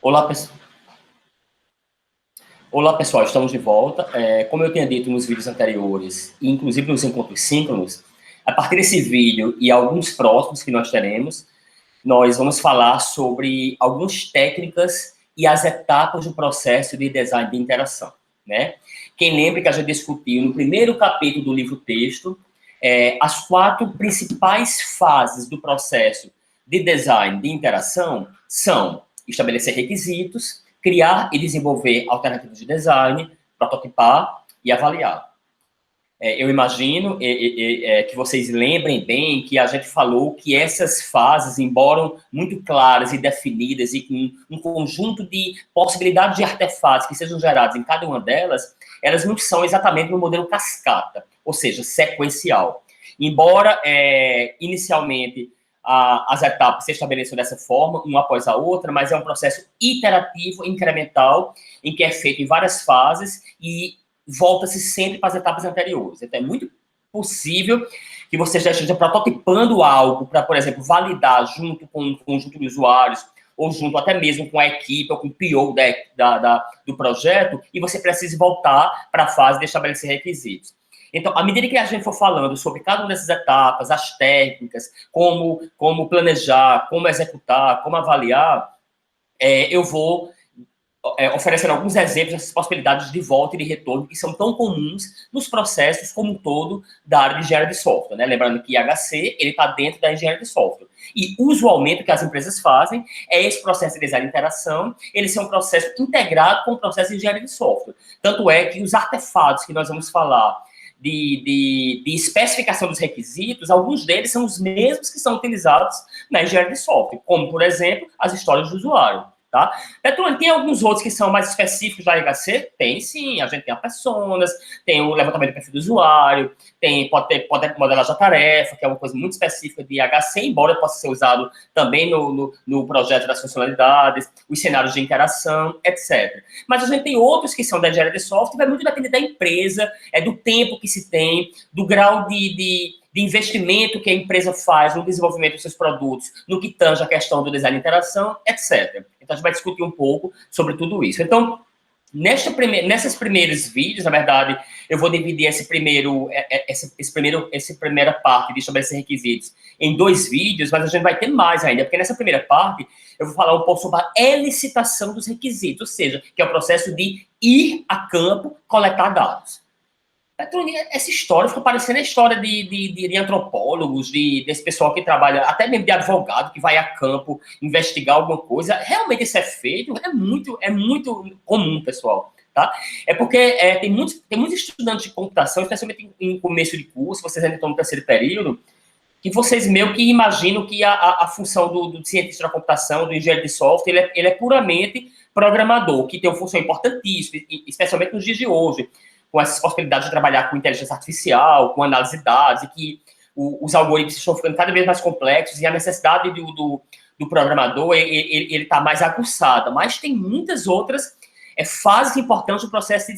Olá, Olá, pessoal, estamos de volta. Como eu tinha dito nos vídeos anteriores, e inclusive nos encontros síncronos, a partir desse vídeo e alguns próximos que nós teremos, nós vamos falar sobre algumas técnicas e as etapas do processo de design de interação, né? Quem lembra que a gente discutiu no primeiro capítulo do livro-texto as 4 principais fases do processo de design de interação são estabelecer requisitos, criar e desenvolver alternativas de design, prototipar e avaliar. Eu imagino que vocês lembrem bem que a gente falou que essas fases, embora muito claras e definidas e com um conjunto de possibilidades de artefatos que sejam gerados em cada uma delas, elas não são exatamente no modelo cascata, ou seja, sequencial. Embora, inicialmente, as etapas se estabeleçam dessa forma, uma após a outra, mas é um processo iterativo, incremental, em que é feito em várias fases e volta-se sempre para as etapas anteriores. Então, é muito possível que você já esteja prototipando algo para, por exemplo, validar junto com um conjunto de usuários, ou junto até mesmo com a equipe, ou com o PO do projeto, e você precisa voltar para a fase de estabelecer requisitos. Então, à medida que a gente for falando sobre cada uma dessas etapas, as técnicas, como planejar, como executar, como avaliar, eu vou oferecendo alguns exemplos dessas possibilidades de volta e de retorno que são tão comuns nos processos como um todo da área de engenharia de software, né? Lembrando que IHC, ele está dentro da engenharia de software. E, usualmente, o que as empresas fazem é esse processo de design de interação, ele ser um processo integrado com o processo de engenharia de software. Tanto é que os artefatos que nós vamos falar de especificação dos requisitos, alguns deles são os mesmos que são utilizados na engenharia de software, como, por exemplo, as histórias do usuário. Tá? Petrônio, tem alguns outros que são mais específicos da IHC? Tem sim, a gente tem a personas, tem o levantamento do perfil do usuário, pode modelar a tarefa, que é uma coisa muito específica de IHC, embora possa ser usado também no projeto das funcionalidades, os cenários de interação, etc. Mas a gente tem outros que são da engenharia de software, vai muito depender da empresa, do tempo que se tem, do grau de investimento que a empresa faz no desenvolvimento dos seus produtos, no que tange a questão do design de interação, etc. Então, a gente vai discutir um pouco sobre tudo isso. Então, nesses primeiros vídeos, na verdade, eu vou dividir essa primeira parte de estabelecer requisitos em 2 vídeos, mas a gente vai ter mais ainda, porque nessa primeira parte eu vou falar um pouco sobre a elicitação dos requisitos, ou seja, que é o processo de ir a campo coletar dados. Essa história fica parecendo a história de antropólogos, desse pessoal que trabalha, até mesmo de advogado, que vai a campo investigar alguma coisa. Realmente isso é feito, é muito comum, pessoal. Tá? É porque tem muitos estudantes de computação, especialmente em começo de curso, vocês ainda estão no 3º período, que vocês meio que imaginam que a função do cientista da computação, do engenheiro de software, ele é puramente programador, que tem uma função importantíssima, especialmente nos dias de hoje, com essas possibilidades de trabalhar com inteligência artificial, com análise de dados, e que os algoritmos estão ficando cada vez mais complexos, e a necessidade do programador, ele está mais aguçada. Mas tem muitas outras fases importantes do processo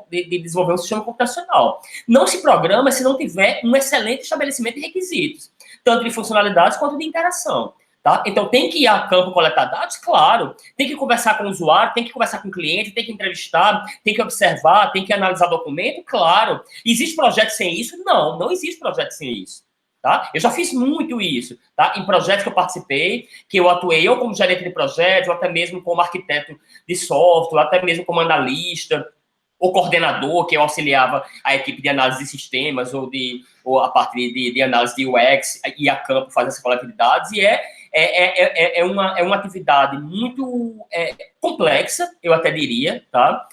de desenvolver um sistema computacional. Não se programa se não tiver um excelente estabelecimento de requisitos, tanto de funcionalidades quanto de interação. Tá? Então, tem que ir a campo coletar dados? Claro. Tem que conversar com o usuário, tem que conversar com o cliente, tem que entrevistar, tem que observar, tem que analisar documento? Claro. Existe projeto sem isso? Não, não existe projeto sem isso. Tá? Eu já fiz muito isso, tá? Em projetos que eu participei, que eu atuei ou como gerente de projetos, ou até mesmo como arquiteto de software, até mesmo como analista, ou coordenador, que eu auxiliava a equipe de análise de sistemas, ou a parte de análise de UX, e a campo fazer essa coletividades, e é uma atividade muito complexa, eu até diria, tá?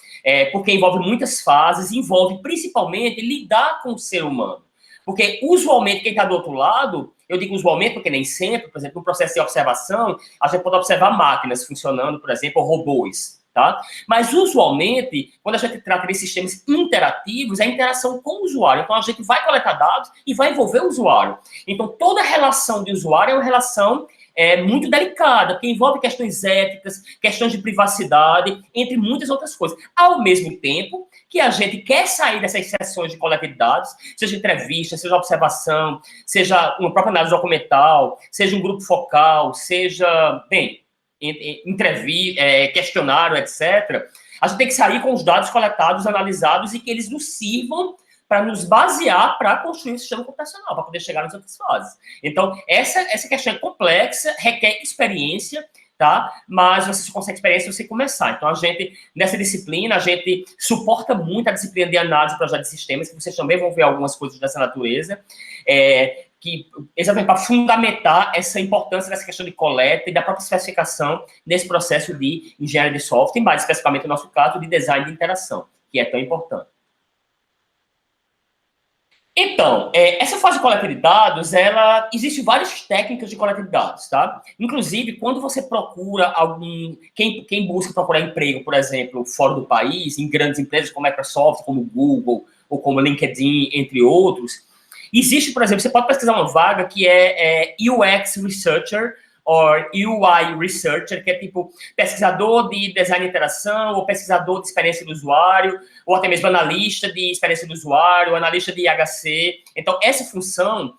Porque envolve muitas fases, envolve principalmente lidar com o ser humano. Porque, usualmente, quem está do outro lado, eu digo usualmente porque nem sempre, por exemplo, no processo de observação, a gente pode observar máquinas funcionando, por exemplo, ou robôs, tá? Mas, usualmente, quando a gente trata de sistemas interativos, é a interação com o usuário. Então, a gente vai coletar dados e vai envolver o usuário. Então, toda relação de usuário é uma relação muito delicada, que envolve questões éticas, questões de privacidade, entre muitas outras coisas. Ao mesmo tempo que a gente quer sair dessas sessões de coleta de dados, seja entrevista, seja observação, seja uma própria análise documental, seja um grupo focal, seja... Bem, questionário, etc., a gente tem que sair com os dados coletados, analisados, e que eles nos sirvam para nos basear para construir um sistema computacional, para poder chegar nas outras fases. Então, essa questão é complexa, requer experiência, tá? Mas você só consegue experiência se você começar. Então, a gente, nessa disciplina, a gente suporta muito a disciplina de análise de projetos de sistemas, que vocês também vão ver algumas coisas dessa natureza, que exatamente para fundamentar essa importância dessa questão de coleta e da própria especificação nesse processo de engenharia de software, mais especificamente no nosso caso, de design de interação, que é tão importante. Então, essa fase de coleta de dados, existe várias técnicas de coleta de dados, tá? Inclusive, quando você procura quem busca procurar emprego, por exemplo, fora do país, em grandes empresas como a Microsoft, como Google, ou como LinkedIn, entre outros, existe, por exemplo, você pode pesquisar uma vaga que é UX Researcher, ou UI Researcher, que é tipo pesquisador de design de interação, ou pesquisador de experiência do usuário, ou até mesmo analista de experiência do usuário, analista de IHC. Então, essa função,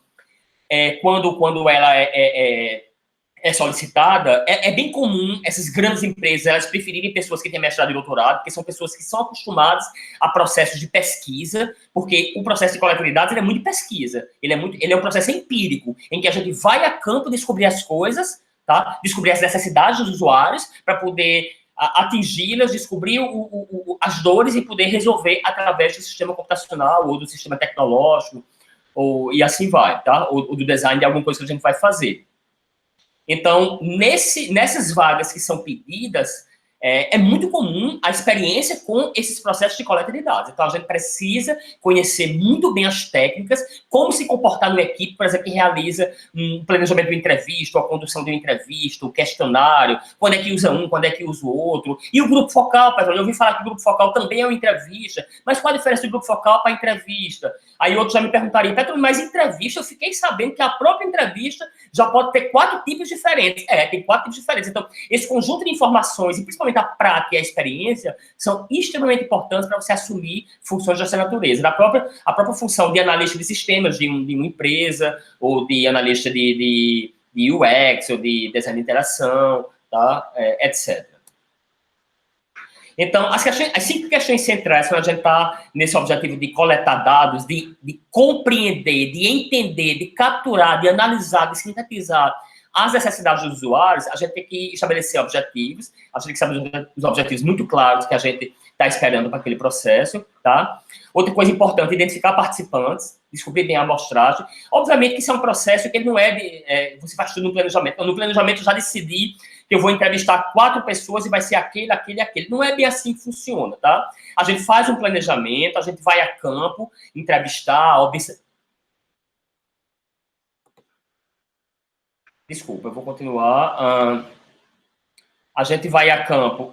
quando ela é solicitada, é bem comum essas grandes empresas elas preferirem pessoas que têm mestrado e doutorado, porque são pessoas que são acostumadas a processos de pesquisa, porque o processo de coleta de dados ele é muito de pesquisa, ele é um processo empírico, em que a gente vai a campo descobrir as coisas, tá? Descobrir as necessidades dos usuários, para poder atingi-las, descobrir as dores e poder resolver através do sistema computacional ou do sistema tecnológico, e assim vai, tá? Ou do design de alguma coisa que a gente vai fazer. Então, nessas vagas que são pedidas, é muito comum a experiência com esses processos de coleta de dados. Então, a gente precisa conhecer muito bem as técnicas, como se comportar numa equipe, por exemplo, que realiza um planejamento de uma entrevista, ou a condução de uma entrevista, o questionário, quando é que usa um, quando é que usa o outro. E o grupo focal, eu ouvi falar que o grupo focal também é uma entrevista, mas qual a diferença do grupo focal para a entrevista? Aí outros já me perguntariam, Petro, mas entrevista, eu fiquei sabendo que a própria entrevista já pode ter 4 tipos diferentes. Tem 4 tipos diferentes. Então, esse conjunto de informações, e principalmente a prática e a experiência, são extremamente importantes para você assumir funções dessa natureza. A própria função de analista de sistemas de uma empresa, ou de analista de UX, ou de design de interação, tá? Etc. Então, as 5 questões centrais, quando a gente está nesse objetivo de coletar dados, de compreender, de entender, de capturar, de analisar, de sintetizar as necessidades dos usuários, a gente tem que estabelecer objetivos, a gente tem que estabelecer os objetivos muito claros que a gente está esperando para aquele processo, tá? Outra coisa importante, identificar participantes, descobrir bem a amostragem. Obviamente que isso é um processo que ele não você faz tudo no planejamento. Então, no planejamento, eu já decidi que eu vou entrevistar 4 pessoas e vai ser aquele. Não é bem assim que funciona, tá? A gente faz um planejamento, a gente vai a campo, entrevistar, Desculpa, eu vou continuar. A gente vai a campo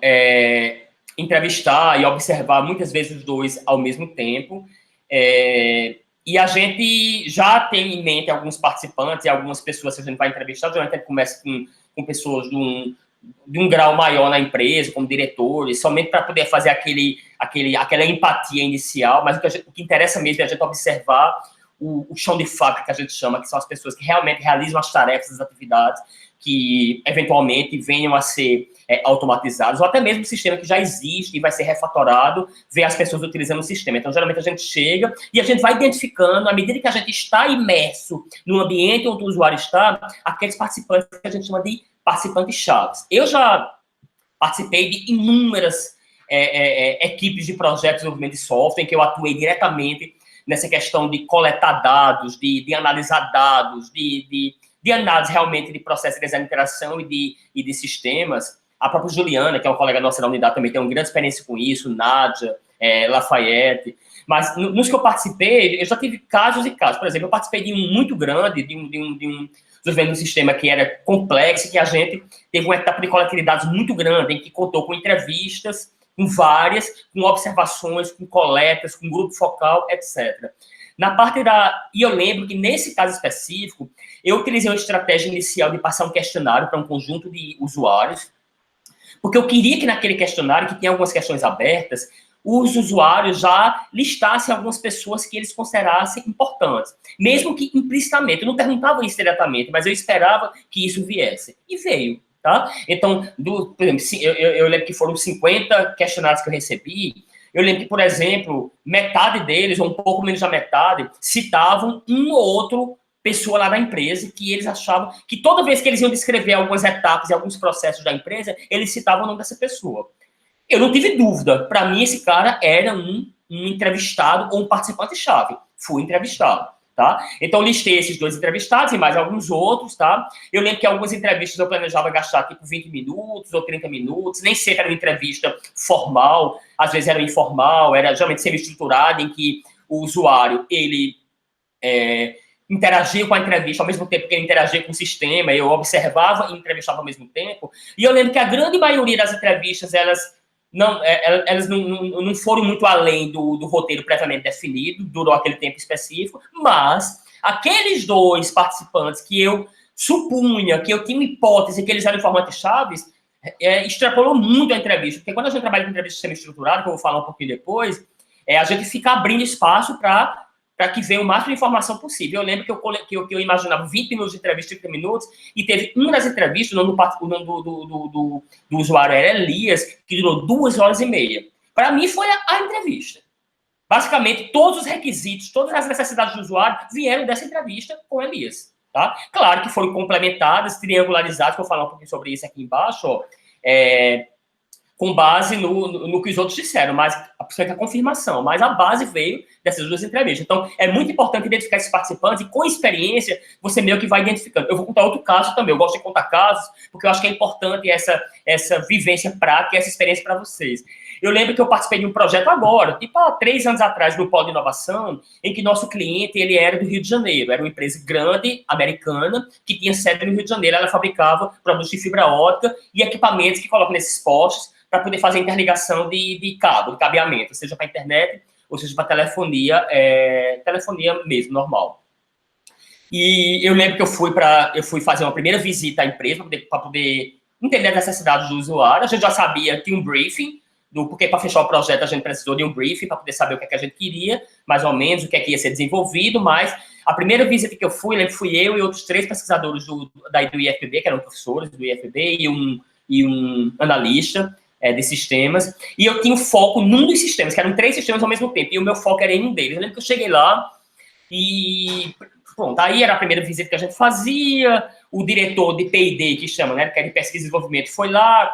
entrevistar e observar muitas vezes os dois ao mesmo tempo. E a gente já tem em mente alguns participantes e algumas pessoas que a gente vai entrevistar. Geralmente a gente começa com pessoas de um grau maior na empresa, como diretores, somente para poder fazer aquela empatia inicial, mas o que interessa mesmo é a gente observar o chão de fábrica, que a gente chama, que são as pessoas que realmente realizam as tarefas, as atividades, que eventualmente venham a ser automatizados, ou até mesmo o sistema que já existe e vai ser refatorado, ver as pessoas utilizando o sistema. Então, geralmente, a gente chega e a gente vai identificando, à medida que a gente está imerso no ambiente onde o usuário está, aqueles participantes que a gente chama de participantes chaves. Eu já participei de inúmeras equipes de projetos de desenvolvimento de software, em que eu atuei diretamente nessa questão de coletar dados, de analisar dados, de análise realmente de processo de design de interação e de sistemas. A própria Juliana, que é uma colega nossa da unidade, também tem uma grande experiência com isso, Nádia, Lafayette. Mas nos que eu participei, eu já tive casos e casos. Por exemplo, eu participei de um muito grande, de um desenvolvimento de um sistema que era complexo, que a gente teve uma etapa de coleta de dados muito grande, em que contou com entrevistas, com várias, com observações, com coletas, com grupo focal, etc. Na parte e eu lembro que nesse caso específico, eu utilizei uma estratégia inicial de passar um questionário para um conjunto de usuários, porque eu queria que naquele questionário, que tinha algumas questões abertas, os usuários já listassem algumas pessoas que eles considerassem importantes, mesmo que implicitamente. Eu não perguntava isso diretamente, mas eu esperava que isso viesse. E veio. tá? Então, por exemplo, eu lembro que foram 50 questionários que eu recebi. Eu lembro que, por exemplo, metade deles, ou um pouco menos da metade, citavam um ou outro pessoa lá da empresa que eles achavam que toda vez que eles iam descrever algumas etapas e alguns processos da empresa, eles citavam o nome dessa pessoa. Eu não tive dúvida. Para mim, esse cara era um entrevistado ou um participante-chave. Fui entrevistado, tá? Então, listei esses 2 entrevistados e mais alguns outros, tá? Eu lembro que algumas entrevistas eu planejava gastar, tipo, 20 minutos ou 30 minutos. Nem sempre era uma entrevista formal. Às vezes era informal, era geralmente semi-estruturada, em que o usuário, ele interagia com a entrevista ao mesmo tempo que ele interagia com o sistema, eu observava e entrevistava ao mesmo tempo. E eu lembro que a grande maioria das entrevistas, elas não foram muito além do roteiro previamente definido, durou aquele tempo específico, mas aqueles 2 participantes que eu supunha, que eu tinha uma hipótese que eles eram informantes chaves, extrapolou muito a entrevista, porque quando a gente trabalha com entrevista semi-estruturada, que eu vou falar um pouquinho depois, a gente fica abrindo espaço para que venha o máximo de informação possível. Eu lembro que eu imaginava 20 minutos de entrevista, 30 minutos, e teve uma das entrevistas, o nome do usuário era Elias, que durou 2 horas e meia. Para mim, foi a entrevista. Basicamente, todos os requisitos, todas as necessidades do usuário vieram dessa entrevista com Elias. Tá? Claro que foram complementadas, triangularizadas, que eu vou falar um pouquinho sobre isso aqui embaixo, ó, com base no que os outros disseram, mas a confirmação, mas a base veio dessas 2 entrevistas. Então, é muito importante identificar esses participantes e, com experiência, você meio que vai identificando. Eu vou contar outro caso também, eu gosto de contar casos, porque eu acho que é importante essa vivência prática, essa experiência para vocês. Eu lembro que eu participei de um projeto agora, tipo há 3 anos atrás, no Polo de Inovação, em que nosso cliente, ele era do Rio de Janeiro, era uma empresa grande, americana, que tinha sede no Rio de Janeiro, ela fabricava produtos de fibra ótica e equipamentos que colocam nesses postes, para poder fazer interligação de cabo, de cabeamento, seja para internet, ou seja para telefonia mesmo, normal. E eu lembro que eu fui fazer uma primeira visita à empresa, para poder entender as necessidades do usuário. A gente já sabia que um briefing, porque para fechar o projeto a gente precisou de um briefing, para poder saber o que é que a gente queria, mais ou menos, o que é que ia ser desenvolvido, mas a primeira visita que eu fui eu e outros 3 pesquisadores do IFPB, que eram professores do IFPB, e um analista, de sistemas, e eu tinha o foco num dos sistemas, que eram 3 sistemas ao mesmo tempo, e o meu foco era em um deles. Eu lembro que eu cheguei lá, e pronto, aí era a primeira visita que a gente fazia, o diretor de P&D, que chama, né, que é de pesquisa e desenvolvimento, foi lá,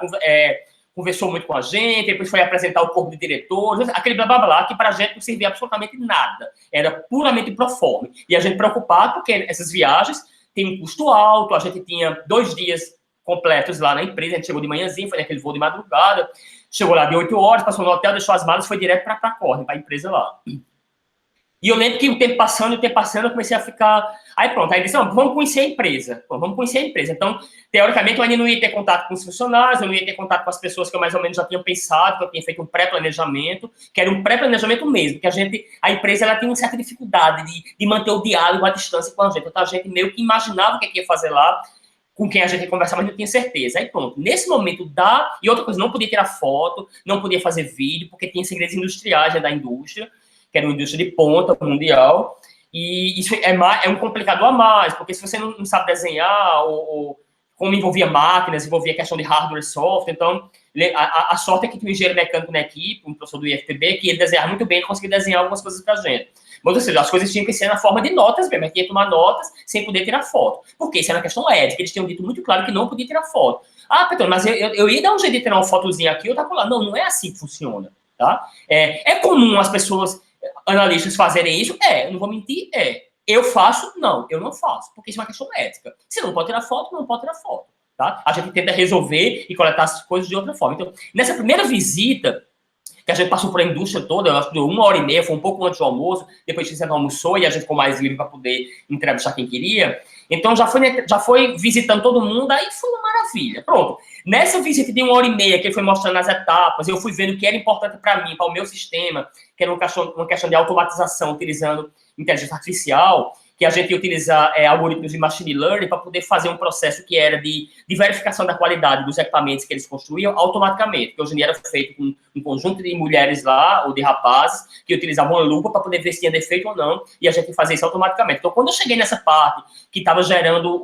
conversou muito com a gente, depois foi apresentar o corpo de diretores, aquele blá blá blá, que para a gente não servia absolutamente nada, era puramente pro forma, e a gente preocupado, porque essas viagens têm um custo alto, a gente tinha 2 dias completos lá na empresa, a gente chegou de manhãzinha, foi naquele voo de madrugada, chegou lá de 8 horas, passou no hotel, deixou as malas, foi direto para a Corne, para a empresa lá. E eu lembro que o tempo passando, eu comecei a ficar... Aí pronto, aí disse, vamos conhecer a empresa. Vamos conhecer a empresa. Então, teoricamente, eu ainda não ia ter contato com os funcionários, eu não ia ter contato com as pessoas que eu mais ou menos já tinha pensado, que eu tinha feito um pré-planejamento, que era um pré-planejamento mesmo, porque a empresa, ela tem uma certa dificuldade de manter o diálogo à distância com a gente. Então, a gente meio que imaginava o que ia fazer lá, com quem a gente ia conversar, mas não tinha certeza. Aí pronto, nesse momento e outra coisa, não podia tirar foto, não podia fazer vídeo, porque tinha segredos industriais da indústria, que era uma indústria de ponta mundial, e isso é um complicador a mais, porque se você não sabe desenhar, ou como envolvia máquinas, envolvia questão de hardware e software, então a sorte é que tinha um engenheiro mecânico na equipe, um professor do IFPB, que ele desenhava muito bem, ele conseguia desenhar algumas coisas pra gente. Mas, ou seja, as coisas tinham que ser na forma de notas mesmo, a gente ia tomar notas sem poder tirar foto. Porque isso era uma questão ética, eles tinham dito muito claro que não podia tirar foto. Ah, Petro, mas eu ia dar um jeito de tirar uma fotozinha aqui, eu tava lá. Não é assim que funciona, tá? É comum as pessoas, analistas, fazerem isso? Eu não vou mentir, Eu faço? Não, eu não faço, porque isso é uma questão ética. Se não pode tirar foto, não pode tirar foto, tá? A gente tenta resolver e coletar as coisas de outra forma. Então, nessa primeira visita, que a gente passou por a indústria toda, eu acho que deu 1h30, foi um pouco antes do almoço, depois a gente almoçou e a gente ficou mais livre para poder entrevistar quem queria. Então, já foi visitando todo mundo, aí foi uma maravilha. Pronto. Nessa visita de 1h30, que ele foi mostrando as etapas, eu fui vendo o que era importante para mim, para o meu sistema, que era uma questão de automatização, utilizando inteligência artificial, que a gente ia utilizar algoritmos de machine learning para poder fazer um processo que era de verificação da qualidade dos equipamentos que eles construíam automaticamente, que hoje em dia era feito com um conjunto de mulheres lá, ou de rapazes, que utilizavam uma lupa para poder ver se tinha defeito ou não, e a gente fazia isso automaticamente. Então, quando eu cheguei nessa parte, que estava gerando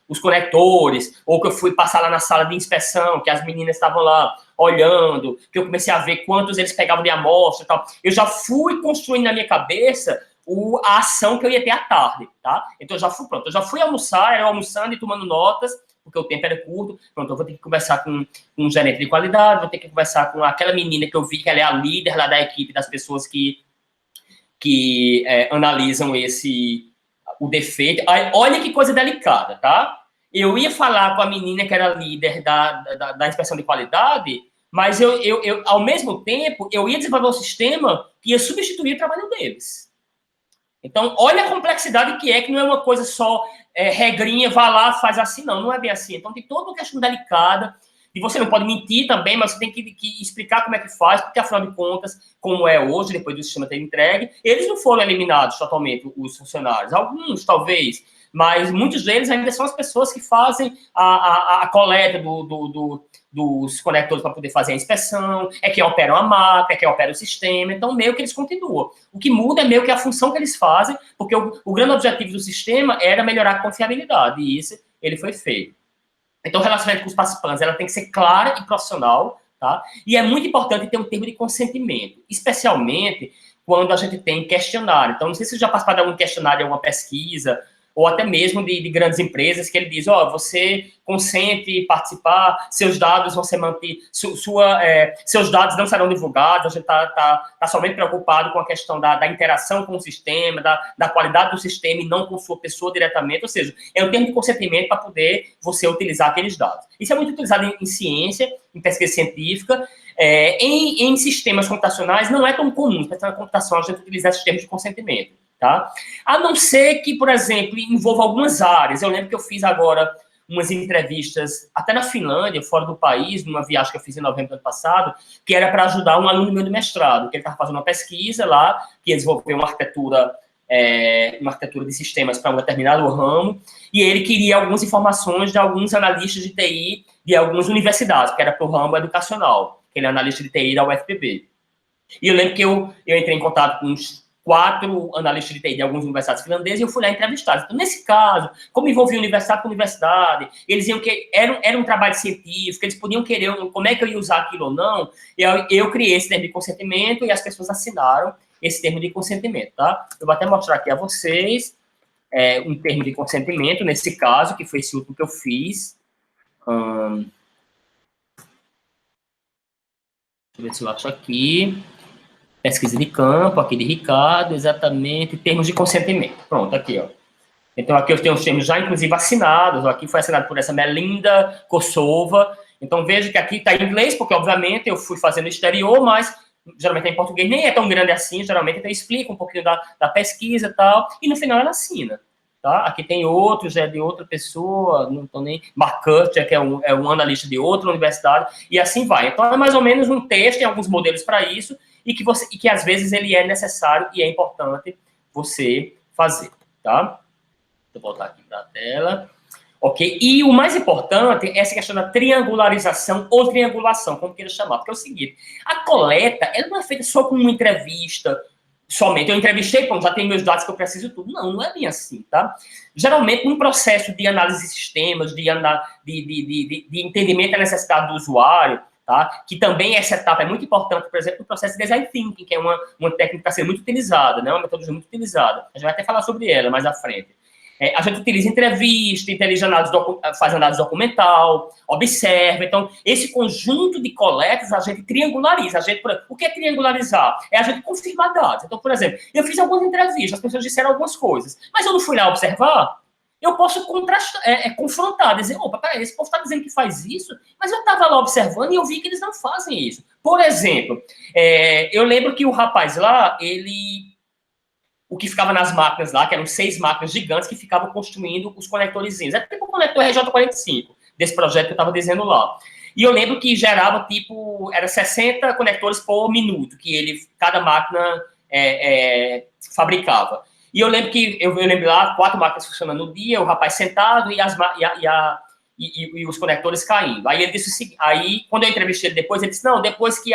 os conectores, ou que eu fui passar lá na sala de inspeção, que as meninas estavam lá olhando, que eu comecei a ver quantos eles pegavam de amostra e tal. Eu já fui construindo na minha cabeça a ação que eu ia ter à tarde, tá? Então, eu já fui pronto. Eu já fui almoçar, era almoçando e tomando notas, porque o tempo era curto. Pronto, eu vou ter que conversar com um gerente de qualidade, vou ter que conversar com aquela menina que eu vi que ela é a líder lá da equipe, das pessoas que analisam o defeito. Aí, olha que coisa delicada, tá? Eu ia falar com a menina que era líder da inspeção de qualidade, mas ao mesmo tempo, eu ia desenvolver um sistema que ia substituir o trabalho deles. Então, olha a complexidade que não é uma coisa só regrinha, vá lá, faz assim, não é bem assim. Então, tem toda uma questão delicada, e você não pode mentir também, mas você tem que explicar como é que faz, porque, afinal de contas, como é hoje, depois do sistema ter entregue, eles não foram eliminados totalmente, os funcionários. Alguns, talvez, mas muitos deles ainda são as pessoas que fazem a coleta dos conectores para poder fazer a inspeção, quem opera a máquina, quem opera o sistema, então meio que eles continuam. O que muda é meio que a função que eles fazem, porque o grande objetivo do sistema era melhorar a confiabilidade, e isso ele foi feito. Então, o relacionamento com os participantes, ela tem que ser clara e profissional, tá? E é muito importante ter um termo de consentimento, especialmente quando a gente tem questionário. Então, não sei se você já participou de algum questionário, alguma pesquisa, ou até mesmo de grandes empresas, que ele diz, você consente participar, seus dados vão ser mantidos, seus dados não serão divulgados, a gente está somente preocupado com a questão da interação com o sistema, da qualidade do sistema e não com sua pessoa diretamente, ou seja, é um termo de consentimento para poder você utilizar aqueles dados. Isso é muito utilizado em ciência, em pesquisa científica, em sistemas computacionais não é tão comum, na computação a gente utiliza esses termos de consentimento. Tá? A não ser que, por exemplo, envolva algumas áreas. Eu lembro que eu fiz agora umas entrevistas, até na Finlândia, fora do país, numa viagem que eu fiz em novembro do ano passado, que era para ajudar um aluno meu de mestrado, que ele estava fazendo uma pesquisa lá, que ia desenvolver uma arquitetura de sistemas para um determinado ramo, e ele queria algumas informações de alguns analistas de TI de algumas universidades, que era para o ramo educacional, que ele é analista de TI da UFPB. E eu lembro que eu entrei em contato com uns 4 analistas de TI de algumas universidades finlandesas, e eu fui lá entrevistá-los. Então, nesse caso, como envolvia universidade com universidade, eles iam que era um trabalho científico, eles podiam querer como é que eu ia usar aquilo ou não, eu criei esse termo de consentimento e as pessoas assinaram esse termo de consentimento, tá? Eu vou até mostrar aqui a vocês um termo de consentimento, nesse caso, que foi esse último que eu fiz. Deixa eu ver se eu acho aqui. Pesquisa de campo, aqui de Ricardo, exatamente, termos de consentimento. Pronto, aqui, ó. Então, aqui eu tenho os termos já, inclusive, assinados. Aqui foi assinado por essa Melinda Kossova. Então, veja que aqui está em inglês, porque, obviamente, eu fui fazendo no exterior, mas, geralmente, é em português. Nem é tão grande assim, geralmente. Então, explica um pouquinho da pesquisa e tal. E, no final, ela assina. Tá? Aqui tem outros, de outra pessoa, não estou nem... Mark Kutcher, que é um analista de outra universidade, e assim vai. Então, é mais ou menos um texto, tem alguns modelos para isso, e que às vezes ele é necessário e é importante você fazer, tá? Vou voltar aqui para a tela. Ok? E o mais importante é essa questão da triangularização ou triangulação, como queira chamar, porque é o seguinte, a coleta, ela não é feita só com uma entrevista, somente. Eu entrevistei, já tenho meus dados que eu preciso tudo. Não é bem assim, tá? Geralmente, num processo de análise de sistemas, de entendimento da necessidade do usuário, tá? Que também essa etapa é muito importante, por exemplo, no processo de design thinking, que é uma técnica que está sendo muito utilizada, né? Uma metodologia muito utilizada. A gente vai até falar sobre ela mais à frente. A gente utiliza entrevista, faz análise documental, observa. Então, esse conjunto de coletas a gente triangulariza. O que é triangularizar? É a gente confirmar dados. Então, por exemplo, eu fiz algumas entrevistas, as pessoas disseram algumas coisas, mas eu não fui lá observar. Eu posso confrontar, dizer, opa, peraí, esse povo está dizendo que faz isso, mas eu estava lá observando e eu vi que eles não fazem isso. Por exemplo, eu lembro que o rapaz lá, o que ficava nas máquinas lá, que eram 6 máquinas gigantes que ficavam construindo os conectorzinhos. É tipo o conector RJ45, desse projeto que eu estava dizendo lá. E eu lembro que gerava, era 60 conectores por minuto, que cada máquina fabricava. E eu lembro que, eu lembro lá, 4 máquinas funcionando no dia, o rapaz sentado e os conectores caindo. Aí ele disse o seguinte, quando eu entrevistei ele depois, ele disse, não, depois que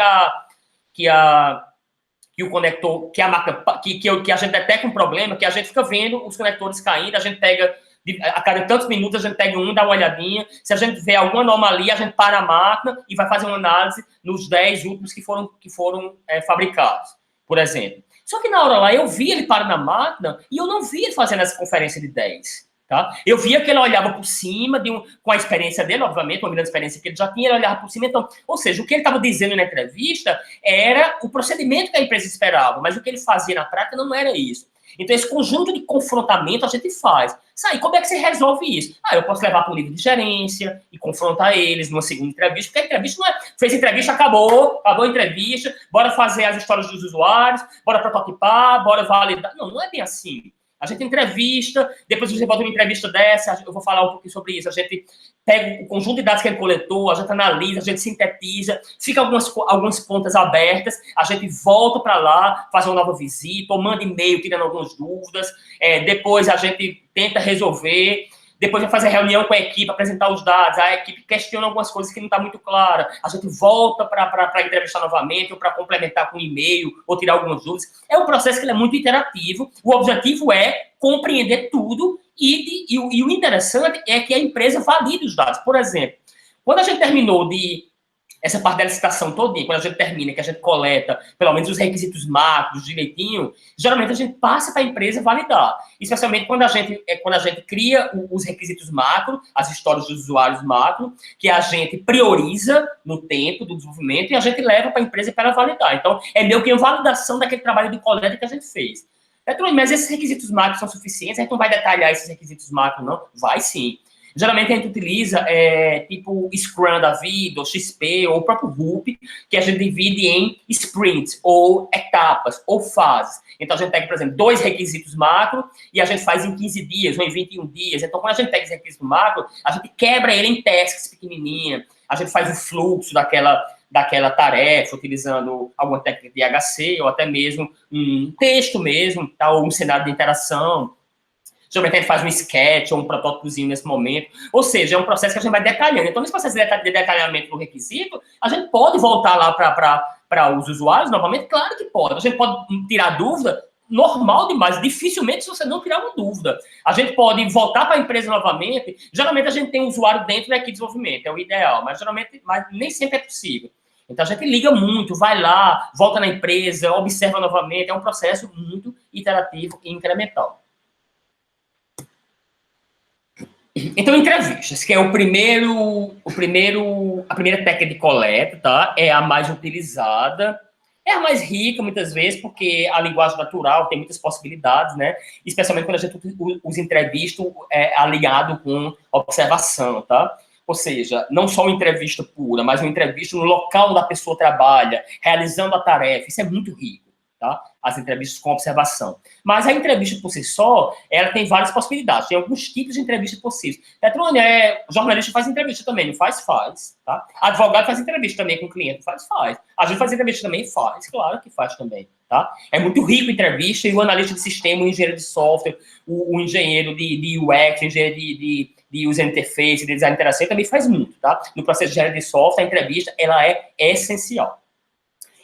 o conector, que a máquina, que a gente detecta um problema, que a gente fica vendo os conectores caindo, a gente pega A cada tantos minutos a gente pega um, dá uma olhadinha. Se a gente vê alguma anomalia, a gente para a máquina e vai fazer uma análise nos 10 últimos que foram fabricados, por exemplo. Só que na hora lá eu vi ele parar na máquina e eu não vi ele fazendo essa conferência de 10. Tá? Eu via que ele olhava por cima, com a experiência dele, obviamente, uma grande experiência que ele já tinha, ele olhava por cima. Então, ou seja, o que ele estava dizendo na entrevista era o procedimento que a empresa esperava, mas o que ele fazia na prática não era isso. Então, esse conjunto de confrontamento a gente faz. Sabe, como é que você resolve isso? Eu posso levar para o nível de gerência e confrontar eles numa segunda entrevista, porque a entrevista não é... Fez entrevista, acabou a entrevista, bora fazer as histórias dos usuários, bora prototipar, bora validar. Não, não é bem assim. A gente entrevista, depois você bota uma entrevista dessa, eu vou falar um pouquinho sobre isso, a gente pega o conjunto de dados que ele coletou, a gente analisa, a gente sintetiza, fica algumas pontas abertas, a gente volta para lá, faz uma nova visita, ou manda e-mail tirando algumas dúvidas, depois a gente tenta resolver, depois vai fazer reunião com a equipe, apresentar os dados, a equipe questiona algumas coisas que não está muito clara, a gente volta para entrevistar novamente, ou para complementar com e-mail, ou tirar algumas dúvidas. É um processo que ele é muito interativo, o objetivo é compreender tudo, e o interessante é que a empresa valide os dados. Por exemplo, quando a gente terminou essa parte da licitação todinha, quando a gente termina, que a gente coleta pelo menos os requisitos macros direitinho, geralmente a gente passa para a empresa validar. Especialmente quando a gente cria os requisitos macro, as histórias dos usuários macro, que a gente prioriza no tempo do desenvolvimento e a gente leva para a empresa para ela validar. Então, é meio que uma validação daquele trabalho de coleta que a gente fez. Mas esses requisitos macros são suficientes? A gente não vai detalhar esses requisitos macros, não? Vai sim. Geralmente a gente utiliza tipo Scrum da vida, ou XP, ou o próprio RUP, que a gente divide em sprints, ou etapas, ou fases. Então a gente pega, por exemplo, 2 requisitos macro e a gente faz em 15 dias, ou em 21 dias. Então quando a gente pega esse requisito macro, a gente quebra ele em tasks pequenininha, a gente faz o fluxo daquela tarefa, utilizando alguma técnica de HC, ou até mesmo um texto mesmo, tá, ou um cenário de interação. Geralmente a gente faz um sketch ou um protótipozinho nesse momento. Ou seja, é um processo que a gente vai detalhando. Então, nesse processo de detalhamento do requisito, a gente pode voltar lá para os usuários novamente? Claro que pode. A gente pode tirar dúvida, normal demais. Dificilmente se você não tirar uma dúvida. A gente pode voltar para a empresa novamente. Geralmente a gente tem um usuário dentro da equipe de desenvolvimento, é o ideal, mas nem sempre é possível. Então a gente liga muito, vai lá, volta na empresa, observa novamente. É um processo muito iterativo e incremental. Então, entrevistas, que é a primeira técnica de coleta, tá? É a mais utilizada, é a mais rica, muitas vezes, porque a linguagem natural tem muitas possibilidades, né? Especialmente quando a gente usa entrevista alinhado com observação, tá? Ou seja, não só uma entrevista pura, mas uma entrevista no local onde a pessoa trabalha, realizando a tarefa. Isso é muito rico. Tá? As entrevistas com observação. Mas a entrevista por si só, ela tem várias possibilidades. Tem alguns tipos de entrevista possíveis. Petrônia, jornalista faz entrevista também, não faz? Faz. Tá? Advogado faz entrevista também com o cliente, faz? Faz. A gente faz entrevista também? Faz. Claro que faz também. Tá? É muito rico a entrevista, e o analista de sistema, o engenheiro de software, o engenheiro de UX, o engenheiro de user interface, de design interação, também faz muito. Tá? No processo de engenharia de software, a entrevista ela é essencial.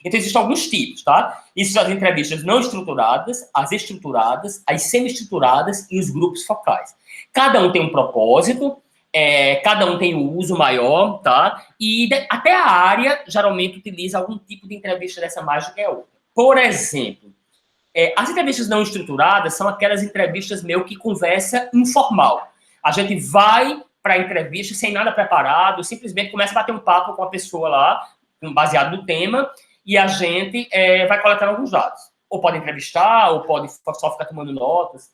Então, existem alguns tipos, tá? Existem as entrevistas não estruturadas, as estruturadas, as semi-estruturadas e os grupos focais. Cada um tem um propósito, cada um tem um uso maior, tá? E até a área, geralmente, utiliza algum tipo de entrevista dessa mais do que a outra. Por exemplo, as entrevistas não estruturadas são aquelas entrevistas meio que conversa informal. A gente vai para a entrevista sem nada preparado, simplesmente começa a bater um papo com a pessoa lá, baseado no tema, e a gente vai coletando alguns dados. Ou pode entrevistar, ou pode só ficar tomando notas.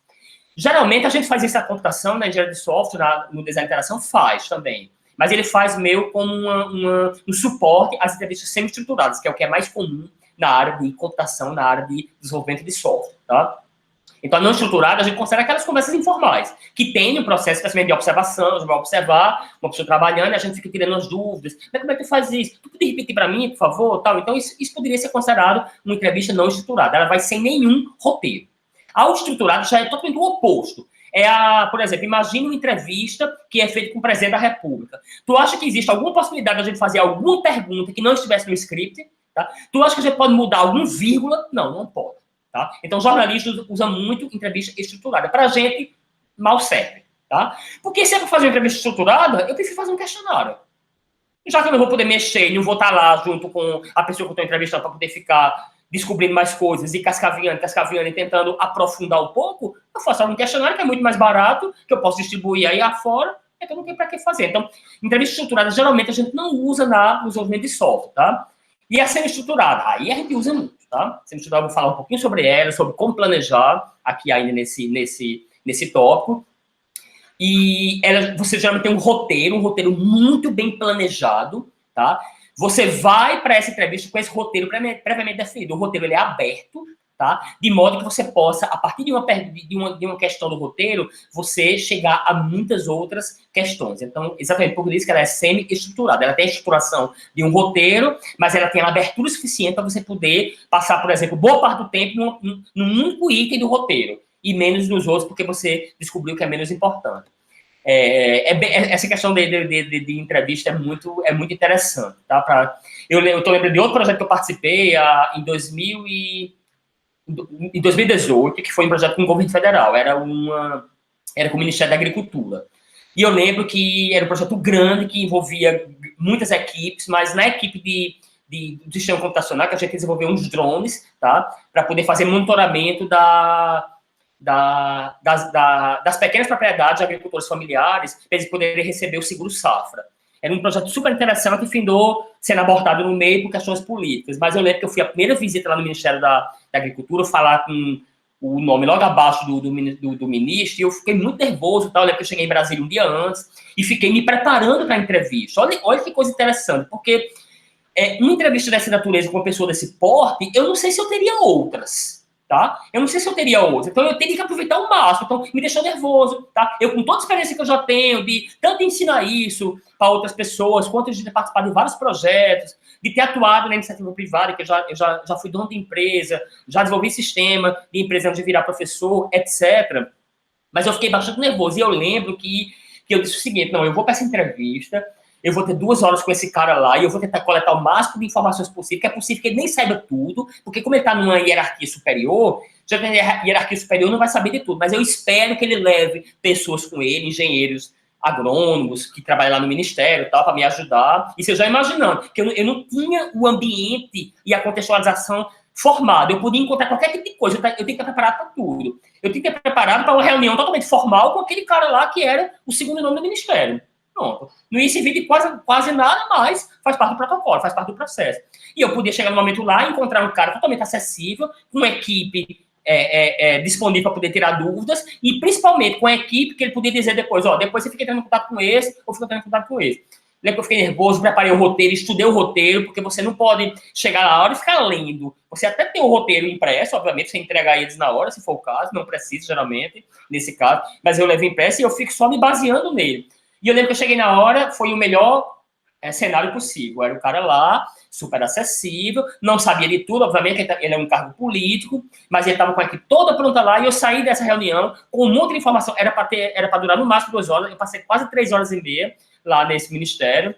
Geralmente, a gente faz essa computação na engenharia de software, no design de interação, faz também. Mas ele faz meio como um suporte às entrevistas semi-estruturadas, que é o que é mais comum na área de computação, na área de desenvolvimento de software, tá? Então, a não estruturada, a gente considera aquelas conversas informais, que tem um processo especialmente de observação, a gente vai observar uma pessoa trabalhando e a gente fica tirando as dúvidas. Mas como é que tu faz isso? Tu poderia repetir para mim, por favor? Tal. Então, isso poderia ser considerado uma entrevista não estruturada. Ela vai sem nenhum roteiro. A estruturada já é totalmente o oposto. Por exemplo, imagine uma entrevista que é feita com o presidente da República. Tu acha que existe alguma possibilidade de a gente fazer alguma pergunta que não estivesse no script? Tá? Tu acha que a gente pode mudar algum vírgula? Não, não pode. Tá? Então, jornalistas usam muito entrevista estruturada. Para a gente, mal serve. tá? Porque se é para fazer uma entrevista estruturada, eu prefiro fazer um questionário. Já que eu não vou poder mexer, não vou estar lá junto com a pessoa que eu estou entrevistando para poder ficar descobrindo mais coisas e cascaviando, e tentando aprofundar um pouco, eu faço um questionário que é muito mais barato, que eu posso distribuir aí afora, então não tem para que fazer. Então, entrevista estruturada, geralmente a gente não usa no desenvolvimento de software, tá? E a semi-estruturada, aí a gente usa muito, tá? Semi-estruturada, eu vou falar um pouquinho sobre ela, sobre como planejar, aqui ainda nesse tópico. E você geralmente tem um roteiro muito bem planejado, tá? Você vai para essa entrevista com esse roteiro previamente definido. O roteiro ele é aberto, tá? De modo que você possa, a partir de uma questão do roteiro, você chegar a muitas outras questões. Então, exatamente por isso que ela é semi-estruturada. Ela tem a estruturação de um roteiro, mas ela tem a abertura suficiente para você poder passar, por exemplo, boa parte do tempo num único item do roteiro e menos nos outros, porque você descobriu que é menos importante. Essa questão de entrevista é muito interessante, tá? Eu tô lembrando de outro projeto que eu participei em 2018, que foi um projeto com o governo federal, era com o Ministério da Agricultura. E eu lembro que era um projeto grande, que envolvia muitas equipes, mas na equipe do sistema computacional, que a gente desenvolveu uns drones, tá? Para poder fazer monitoramento das pequenas propriedades de agricultores familiares, para eles poderem receber o seguro safra. Era um projeto super interessante e findou sendo abordado no meio por questões políticas. Mas eu lembro que eu fui a primeira visita lá no Ministério da Agricultura, falar com o nome logo abaixo do ministro, e eu fiquei muito nervoso. Tá? Eu lembro que eu cheguei em Brasília um dia antes e fiquei me preparando para a entrevista. Olha que coisa interessante, porque uma entrevista dessa natureza com uma pessoa desse porte, eu não sei se eu teria outras. Tá? Eu não sei se eu teria outra, então eu teria que aproveitar o máximo, então me deixou nervoso, tá? Eu, com toda a experiência que eu já tenho, de tanto ensinar isso para outras pessoas, quanto de ter participado de vários projetos, de ter atuado na iniciativa privada, que eu já fui dono de empresa, já desenvolvi sistema de empresa antes de virar professor, etc. Mas eu fiquei bastante nervoso, e eu lembro que eu disse o seguinte, não, eu vou para essa entrevista, eu vou ter 2 horas com esse cara lá e eu vou tentar coletar o máximo de informações possível, que é possível que ele nem saiba tudo, porque como ele está numa hierarquia superior, já tem hierarquia superior, não vai saber de tudo, mas eu espero que ele leve pessoas com ele, engenheiros agrônomos, que trabalham lá no ministério, tal, para me ajudar. Isso eu já imaginando, que eu não tinha o ambiente e a contextualização formado, eu podia encontrar qualquer tipo de coisa, eu tenho que estar preparado para tudo. Eu tenho que estar preparado para uma reunião totalmente formal com aquele cara lá que era o segundo nome do ministério. Pronto. Não ia servir de quase nada, mas faz parte do protocolo, faz parte do processo. E eu podia chegar no momento lá e encontrar um cara totalmente acessível, com uma equipe disponível para poder tirar dúvidas, e principalmente com a equipe que ele podia dizer depois, depois você fica entrando em contato com esse, ou fica entrando em contato com esse. Lembra que eu fiquei nervoso, preparei o roteiro, estudei o roteiro, porque você não pode chegar na hora e ficar lendo. Você até tem o roteiro impresso, obviamente, você entregar eles na hora, se for o caso, não precisa, geralmente, nesse caso, mas eu levo impresso e eu fico só me baseando nele. E eu lembro que eu cheguei na hora, foi o melhor cenário possível. Era o cara lá, super acessível, não sabia de tudo, obviamente, ele é um cargo político, mas ele estava com a equipe toda pronta lá, e eu saí dessa reunião com um monte de informação. Era para durar no máximo 2 horas, eu passei quase 3 horas e meia lá nesse ministério,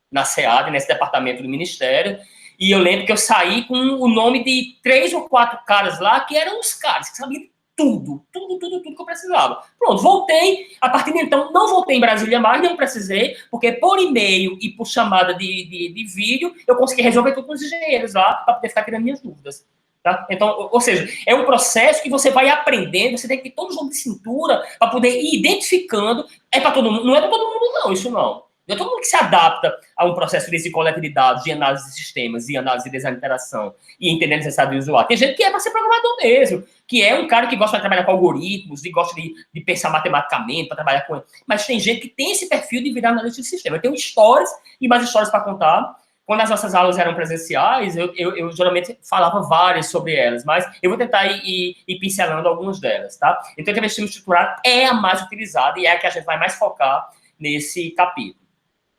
na SEAD, nesse departamento do ministério, e eu lembro que eu saí com o nome de 3 ou 4 caras lá, que eram os caras que sabiam tudo que eu precisava. Pronto, voltei, a partir de então, não voltei em Brasília mais, não precisei, porque por e-mail e por chamada de vídeo, eu consegui resolver tudo com os engenheiros lá, para poder ficar tirando minhas dúvidas. Tá? Então, ou seja, é um processo que você vai aprendendo, você tem que ter todo o jogo de cintura para poder ir identificando, para todo mundo, não é para todo mundo não, isso não. Não é todo mundo que se adapta a um processo de coleta de dados, de análise de sistemas, de análise de design de interação e entender a necessidade do usuário. Tem gente que é para ser programador mesmo, que é um cara que gosta de trabalhar com algoritmos, e gosta de pensar matematicamente, para trabalhar com... Mas tem gente que tem esse perfil de virar analista de sistema. Eu tenho histórias e mais histórias para contar. Quando as nossas aulas eram presenciais, eu geralmente falava várias sobre elas, mas eu vou tentar ir pincelando algumas delas, tá? Então, a investigação estruturada é a mais utilizada e é a que a gente vai mais focar nesse capítulo.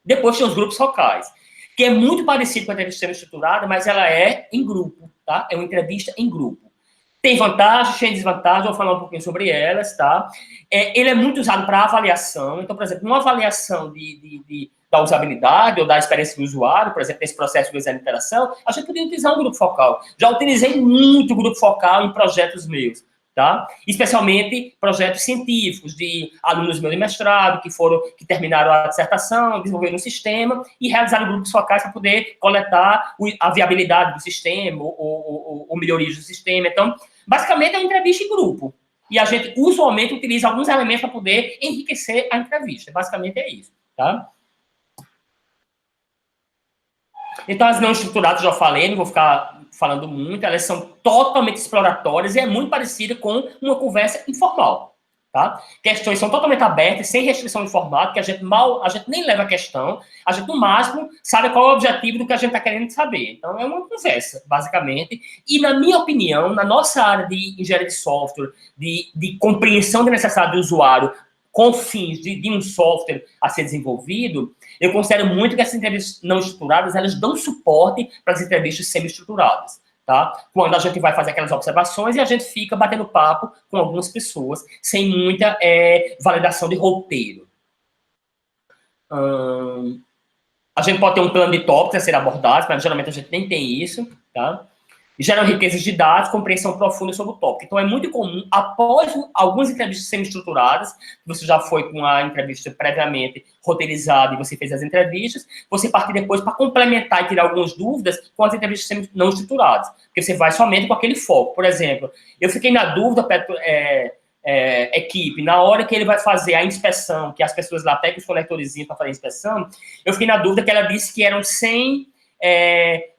Depois tem os grupos focais, que é muito parecido com a entrevista estruturada, mas ela é em grupo, tá? É uma entrevista em grupo. Tem vantagens, tem desvantagens, eu vou falar um pouquinho sobre elas, tá? Ele é muito usado para avaliação. Então, por exemplo, uma avaliação da usabilidade ou da experiência do usuário, por exemplo, nesse processo de design de interação, a gente poderia utilizar um grupo focal. Já utilizei muito grupo focal em projetos meus. tá? Especialmente projetos científicos de alunos meus de mestrado que terminaram a dissertação, desenvolveram um sistema e realizaram grupos focais para poder coletar a viabilidade do sistema ou melhorias do sistema. Então, basicamente é uma entrevista em grupo. E a gente usualmente utiliza alguns elementos para poder enriquecer a entrevista. Basicamente é isso, tá? Então, as não estruturadas, já falei, não vou ficar falando muito, elas são totalmente exploratórias e é muito parecida com uma conversa informal, tá? Questões são totalmente abertas, sem restrição de formato, que a gente nem leva a questão, a gente, no máximo, sabe qual é o objetivo do que a gente está querendo saber. Então, é uma conversa, basicamente. E, na minha opinião, na nossa área de engenharia de software, de compreensão da necessidade do usuário com fins de um software a ser desenvolvido, eu considero muito que essas entrevistas não estruturadas, elas dão suporte para as entrevistas semi-estruturadas, tá? Quando a gente vai fazer aquelas observações e a gente fica batendo papo com algumas pessoas, sem muita validação de roteiro. A gente pode ter um plano de tópicos a ser abordados, mas geralmente a gente nem tem isso, tá? Geram riquezas de dados, compreensão profunda sobre o tópico. Então, é muito comum, após algumas entrevistas semi-estruturadas, você já foi com a entrevista previamente roteirizada e você fez as entrevistas, você parte depois para complementar e tirar algumas dúvidas com as entrevistas não estruturadas, porque você vai somente com aquele foco. Por exemplo, eu fiquei na dúvida, equipe, na hora que ele vai fazer a inspeção, que as pessoas lá pegam os conectorzinhos para fazer a inspeção, eu fiquei na dúvida que ela disse que eram 100...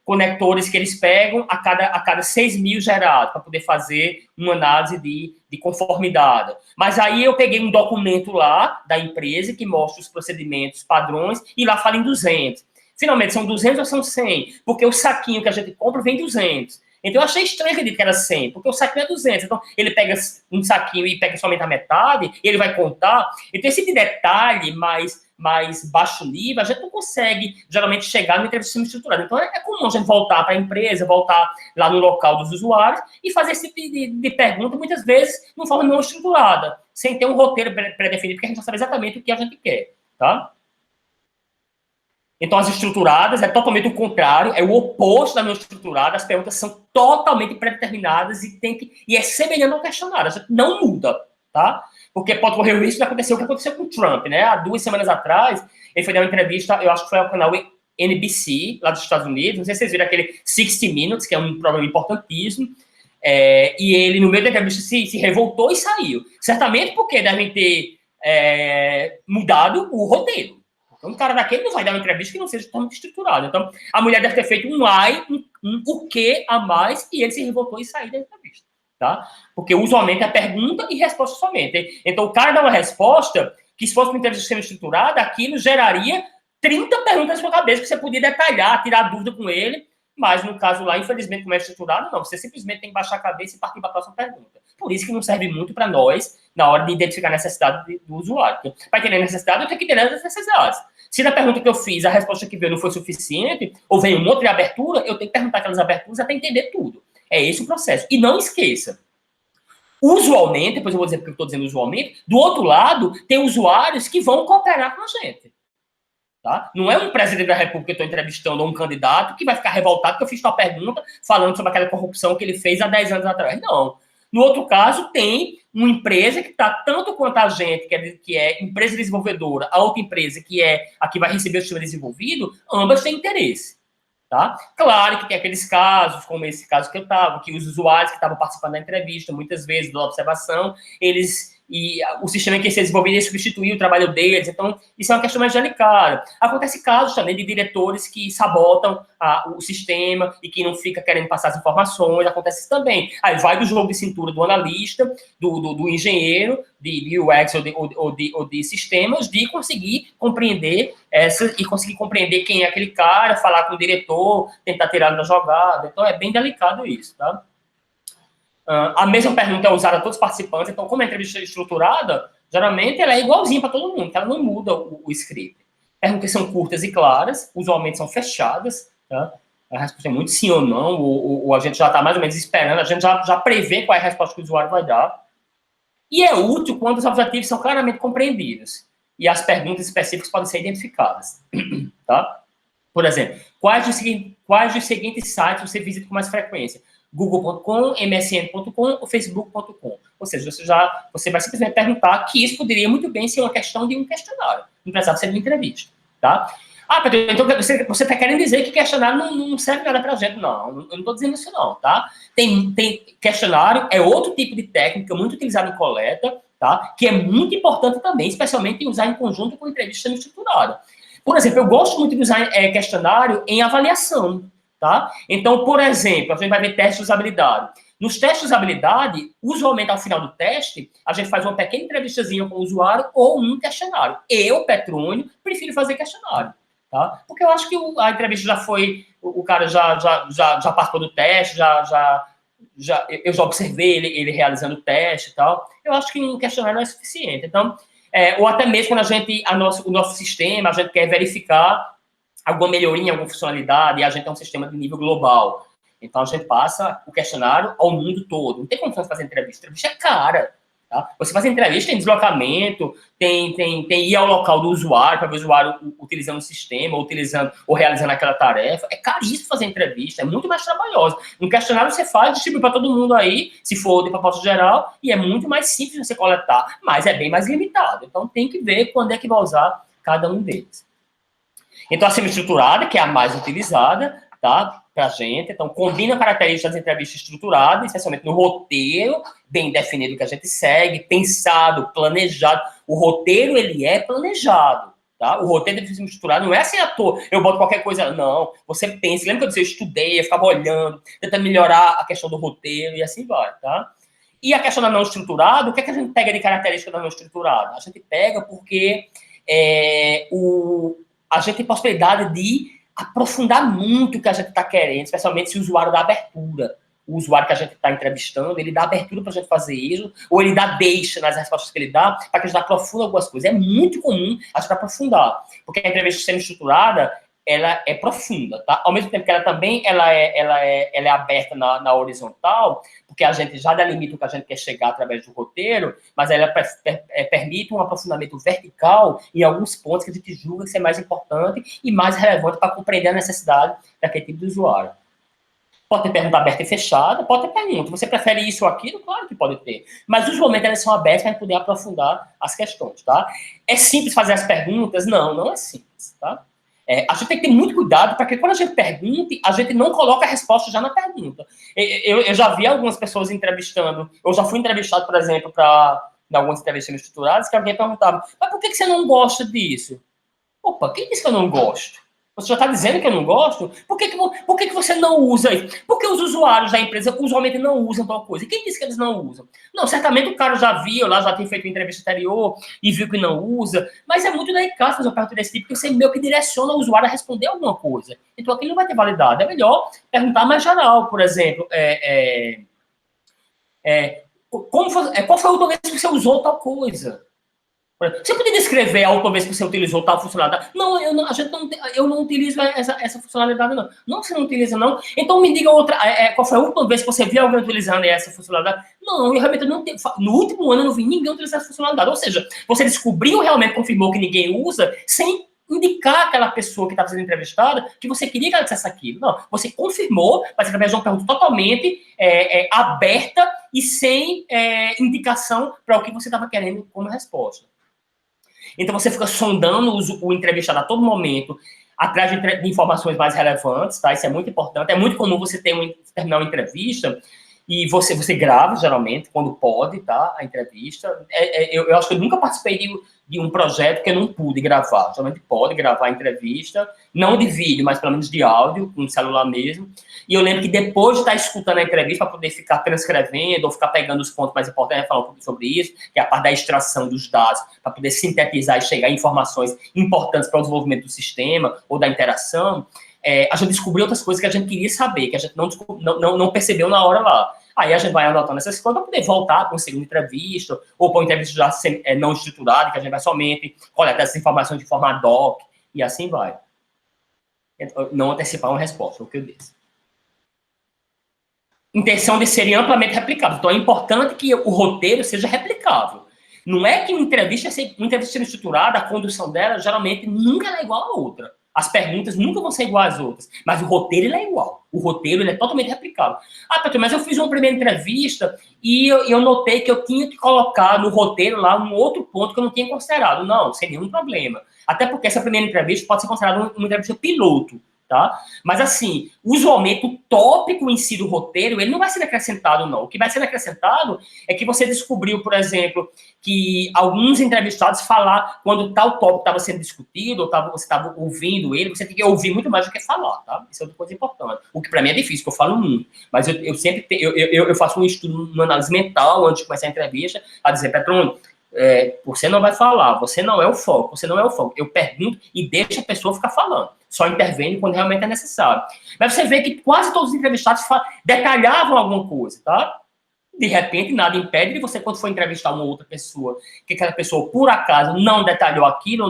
conectores que eles pegam a cada 6.000 gerados, para poder fazer uma análise de conformidade. Mas aí eu peguei um documento lá da empresa que mostra os procedimentos, padrões, e lá fala em 200. Finalmente, são 200 ou são 100? Porque o saquinho que a gente compra vem 200. Então, eu achei estranho que era 100, porque o saquinho é 200. Então, ele pega um saquinho e pega somente a metade, ele vai contar. Então, esse detalhe mais baixo nível, a gente não consegue, geralmente, chegar no entrevista estruturada. Então, é comum a gente voltar para a empresa, voltar lá no local dos usuários e fazer esse tipo de pergunta, muitas vezes, de uma forma não estruturada, sem ter um roteiro pré-definido, porque a gente não sabe exatamente o que a gente quer, tá? Então, as estruturadas é totalmente o contrário, é o oposto da não estruturada, as perguntas são totalmente pré-determinadas e é semelhante ao questionário, a gente não muda, tá? Porque pode correr o risco de acontecer o que aconteceu com o Trump, né? Há 2 semanas atrás, ele foi dar uma entrevista, eu acho que foi ao canal NBC, lá dos Estados Unidos, não sei se vocês viram aquele 60 Minutes, que é um programa importantíssimo, e ele, no meio da entrevista, se revoltou e saiu. Certamente porque devem ter mudado o roteiro. Então, um cara daquele não vai dar uma entrevista que não seja totalmente estruturada. Então, a mulher deve ter feito um o que a mais, e ele se revoltou e saiu da entrevista, tá? Porque, usualmente, é pergunta e resposta somente. Então, o cara dá uma resposta que, se fosse uma entrevista semi-estruturada, aquilo geraria 30 perguntas na sua cabeça que você podia detalhar, tirar dúvida com ele, mas, no caso lá, infelizmente, como é estruturado, não. Você simplesmente tem que baixar a cabeça e partir para a próxima pergunta. Por isso que não serve muito para nós na hora de identificar a necessidade do usuário. Para entender a necessidade, eu tenho que entender as necessidades. Se na pergunta que eu fiz, a resposta que veio não foi suficiente, ou veio um outro de abertura, eu tenho que perguntar aquelas aberturas até entender tudo. É esse o processo. E não esqueça, usualmente, depois eu vou dizer porque eu estou dizendo usualmente, do outro lado, tem usuários que vão cooperar com a gente. Tá? Não é um presidente da República que eu estou entrevistando ou um candidato que vai ficar revoltado porque eu fiz uma pergunta falando sobre aquela corrupção que ele fez há 10 anos atrás. Não. No outro caso, tem uma empresa que está tanto quanto a gente, que é empresa desenvolvedora, a outra empresa que é a que vai receber o sistema desenvolvido, ambas têm interesse. Tá? Claro que tem aqueles casos, como esse caso que eu estava, que os usuários que estavam participando da entrevista, muitas vezes, da observação, o sistema que ia ser desenvolvido ia substituir o trabalho deles, então isso é uma questão mais delicada. Acontece casos também de diretores que sabotam o sistema e que não fica querendo passar as informações, acontece isso também. Aí vai do jogo de cintura do analista, do engenheiro, de UX ou de sistemas, de conseguir compreender conseguir compreender quem é aquele cara, falar com o diretor, tentar tirá-lo da jogada, então é bem delicado isso, tá? A mesma pergunta é usada a todos os participantes, então, como a entrevista é estruturada, geralmente ela é igualzinha para todo mundo, ela não muda o script. Perguntas são curtas e claras, usualmente são fechadas, tá? A resposta é muito sim ou não, ou a gente já está mais ou menos esperando, a gente já prevê qual é a resposta que o usuário vai dar. E é útil quando os objetivos são claramente compreendidos e as perguntas específicas podem ser identificadas, tá? Por exemplo, quais dos seguintes sites você visita com mais frequência? google.com, msn.com ou facebook.com. Ou seja, você vai simplesmente perguntar que isso poderia muito bem ser uma questão de um questionário. Não precisava ser de uma entrevista, tá? Ah, Pedro, então você está querendo dizer que questionário não serve nada para a gente? Não, eu não estou dizendo isso não, tá? Tem questionário, é outro tipo de técnica muito utilizada em coleta, tá? Que é muito importante também, especialmente em usar em conjunto com entrevista semi-estruturada. Por exemplo, eu gosto muito de usar questionário em avaliação, tá? Então, por exemplo, a gente vai ver testes de usabilidade. Nos testes de usabilidade, usualmente ao final do teste, a gente faz uma pequena entrevistazinha com o usuário ou um questionário. Eu, Petrônio, prefiro fazer questionário, tá? Porque eu acho que a entrevista já foi, o cara já participou do teste, eu já observei ele realizando o teste e tal. Eu acho que um questionário não é suficiente. Então, ou até mesmo quando o nosso sistema, a gente quer verificar alguma melhoria, alguma funcionalidade, e a gente é um sistema de nível global. Então, a gente passa o questionário ao mundo todo. Não tem como fazer entrevista. Entrevista é cara. Tá? Você faz entrevista, tem deslocamento, tem ir ao local do usuário, para ver o usuário utilizando o sistema, ou realizando aquela tarefa. É caríssimo fazer entrevista, é muito mais trabalhoso. Um questionário você faz, distribui para todo mundo aí, se for de propósito geral, e é muito mais simples você coletar, mas é bem mais limitado. Então, tem que ver quando é que vai usar cada um deles. Então, a semi-estruturada, que é a mais utilizada, tá? Pra gente. Então, combina características das entrevistas estruturadas, especialmente no roteiro, bem definido que a gente segue, pensado, planejado. O roteiro, ele é planejado, tá? O roteiro de estruturado não é assim à toa, eu boto qualquer coisa, não. Você pensa, lembra que eu estudei, eu ficava olhando, tentando melhorar a questão do roteiro e assim vai, tá? E a questão da não estruturada, o que é que a gente pega de característica da não estruturada? A gente pega porque a gente tem possibilidade de aprofundar muito o que a gente está querendo, especialmente se o usuário dá abertura. O usuário que a gente está entrevistando, ele dá abertura para a gente fazer isso, ou ele dá deixa nas respostas que ele dá, para que a gente aprofunda algumas coisas. É muito comum a gente aprofundar, porque a entrevista semi-estruturada, ela é profunda, tá? Ao mesmo tempo que ela também ela é aberta na horizontal, porque a gente já delimita o que a gente quer chegar através do roteiro, mas ela permite um aprofundamento vertical em alguns pontos que a gente julga ser mais importante e mais relevante para compreender a necessidade daquele tipo de usuário. Pode ter pergunta aberta e fechada, pode ter pergunta. Você prefere isso ou aquilo? Claro que pode ter. Mas, usualmente, elas são abertas para poder aprofundar as questões, tá? É simples fazer as perguntas? Não, não é simples, tá? A gente tem que ter muito cuidado, porque quando a gente pergunta, a gente não coloca a resposta já na pergunta. Eu já vi algumas pessoas entrevistando, eu já fui entrevistado, por exemplo, em algumas entrevistas estruturadas, que alguém perguntava, mas por que você não gosta disso? Opa, quem disse que eu não gosto? Você já está dizendo que eu não gosto? Por que você não usa isso? Porque os usuários da empresa usualmente não usam tal coisa. E quem disse que eles não usam? Não, certamente o cara já viu lá, já tem feito uma entrevista anterior e viu que não usa, mas é muito delicado fazer uma pergunta desse tipo, porque você meio que direciona o usuário a responder alguma coisa. Então aquilo não vai ter validade. É melhor perguntar mais geral, por exemplo, qual foi a última vez que você usou tal coisa? Você poderia descrever a última vez que você utilizou tal funcionalidade? Não, eu não utilizo essa funcionalidade, não. Não, você não utiliza, não. Então me diga outra. Qual foi a última vez que você viu alguém utilizando essa funcionalidade? Não, eu realmente não tenho. No último ano eu não vi ninguém utilizar essa funcionalidade. Ou seja, você descobriu, realmente confirmou que ninguém usa, sem indicar àquela pessoa que estava sendo entrevistada que você queria que ela dissesse aquilo. Não, você confirmou, mas através de uma pergunta totalmente aberta e sem indicação para o que você estava querendo como resposta. Então, você fica sondando o entrevistado a todo momento, atrás de informações mais relevantes, tá? Isso é muito importante. É muito comum você terminar uma entrevista e você grava, geralmente, quando pode, tá? A entrevista. Eu acho que eu nunca participei de um projeto que eu não pude gravar. Geralmente pode gravar a entrevista, não de vídeo, mas pelo menos de áudio, com o celular mesmo. E eu lembro que depois de estar escutando a entrevista, para poder ficar transcrevendo ou ficar pegando os pontos mais importantes, falar um pouco sobre isso, que é a parte da extração dos dados, para poder sintetizar e chegar a informações importantes para o desenvolvimento do sistema ou da interação, a gente descobriu outras coisas que a gente queria saber, que a gente não percebeu na hora lá. Aí a gente vai anotando essas coisas para poder voltar para uma segunda entrevista, ou para uma entrevista já não estruturada, que a gente vai somente coletar essas informações de forma ad hoc, e assim vai. Não antecipar uma resposta, é o que eu disse. Intenção de serem amplamente replicados. Então é importante que o roteiro seja replicável. Não é que uma entrevista sendo estruturada, a condução dela geralmente nunca é igual a outra. As perguntas nunca vão ser iguais às outras, mas o roteiro ele é igual. O roteiro ele é totalmente replicável. Ah, Pedro, mas eu fiz uma primeira entrevista e eu notei que eu tinha que colocar no roteiro lá um outro ponto que eu não tinha considerado. Não, sem nenhum problema. Até porque essa primeira entrevista pode ser considerada uma entrevista piloto, tá? Mas, assim, usualmente o tópico em si do roteiro, ele não vai ser acrescentado, não. O que vai ser acrescentado é que você descobriu, por exemplo, que alguns entrevistados falar quando tal tópico estava sendo discutido, ou você estava ouvindo ele, você tem que ouvir muito mais do que falar, tá? Isso é outra coisa importante. O que para mim é difícil, porque eu falo muito. Mas eu sempre eu faço um estudo, uma análise mental antes de começar a entrevista, a dizer, Petrônio, você não vai falar, você não é o foco, você não é o foco. Eu pergunto e deixo a pessoa ficar falando. Só intervém quando realmente é necessário. Mas você vê que quase todos os entrevistados detalhavam alguma coisa, tá? De repente, nada impede de você, quando for entrevistar uma outra pessoa, que aquela pessoa, por acaso, não detalhou aquilo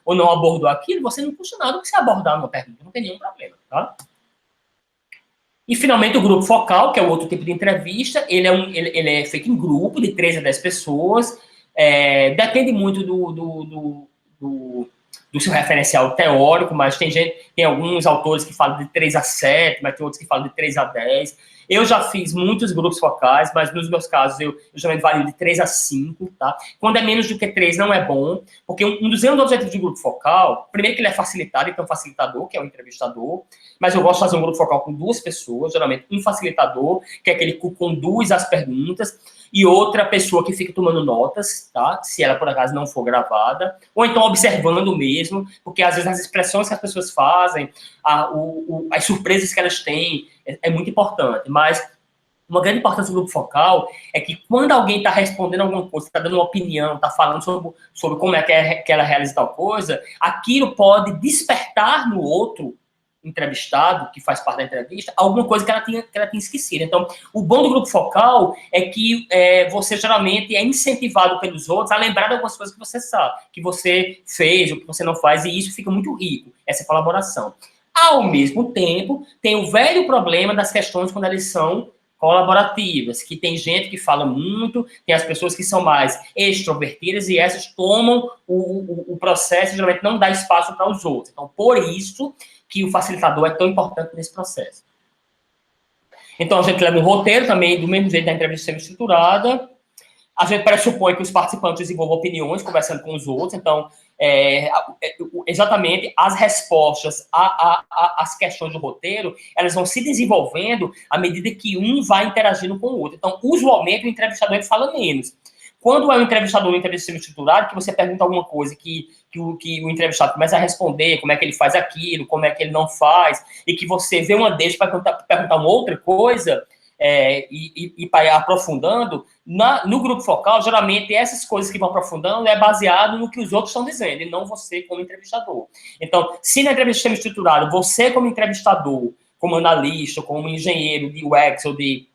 ou não abordou aquilo, você não custa nada você abordar uma pergunta, não tem nenhum problema, tá? E, finalmente, o grupo focal, que é o outro tipo de entrevista, ele é feito em grupo, de 3 a 10 pessoas, depende muito do seu referencial teórico, mas tem alguns autores que falam de 3 a 7, mas tem outros que falam de 3 a 10. Eu já fiz muitos grupos focais, mas nos meus casos eu geralmente vario de 3 a 5, tá? Quando é menos do que 3 não é bom, porque um dos grandes objetivos de grupo focal, primeiro que ele é facilitado, então facilitador, que é o entrevistador, mas eu gosto de fazer um grupo focal com 2 pessoas, geralmente um facilitador, que é aquele que conduz as perguntas, e outra pessoa que fica tomando notas, tá? Se ela, por acaso, não for gravada, ou então observando mesmo, porque às vezes as expressões que as pessoas fazem, as surpresas que elas têm, é muito importante. Mas uma grande importância do grupo focal é que quando alguém está respondendo alguma coisa, está dando uma opinião, está falando sobre como é que ela realiza tal coisa, aquilo pode despertar no outro entrevistado, que faz parte da entrevista, alguma coisa que ela tinha esquecido. Então, o bom do grupo focal é que você geralmente é incentivado pelos outros a lembrar de algumas coisas que você sabe, que você fez, ou que você não faz, e isso fica muito rico, essa colaboração. Ao mesmo tempo, tem o velho problema das questões quando elas são colaborativas, que tem gente que fala muito, tem as pessoas que são mais extrovertidas, e essas tomam o processo e geralmente não dá espaço para os outros. Então, por isso que o facilitador é tão importante nesse processo. Então, a gente leva um roteiro também, do mesmo jeito da entrevista sendo estruturada. A gente pressupõe que os participantes desenvolvam opiniões, conversando com os outros. Então, exatamente, as respostas às questões do roteiro, elas vão se desenvolvendo à medida que um vai interagindo com o outro. Então, usualmente, o entrevistador fala menos. Quando é um entrevistador em entrevista semi-estruturada, que você pergunta alguma coisa que o entrevistado começa a responder, como é que ele faz aquilo, como é que ele não faz, e que você vê uma deixa para perguntar uma outra coisa, e para ir aprofundando, no grupo focal, geralmente, essas coisas que vão aprofundando é baseado no que os outros estão dizendo, e não você como entrevistador. Então, se na entrevista semi-estruturada, você como entrevistador, como analista, como engenheiro de UX ou de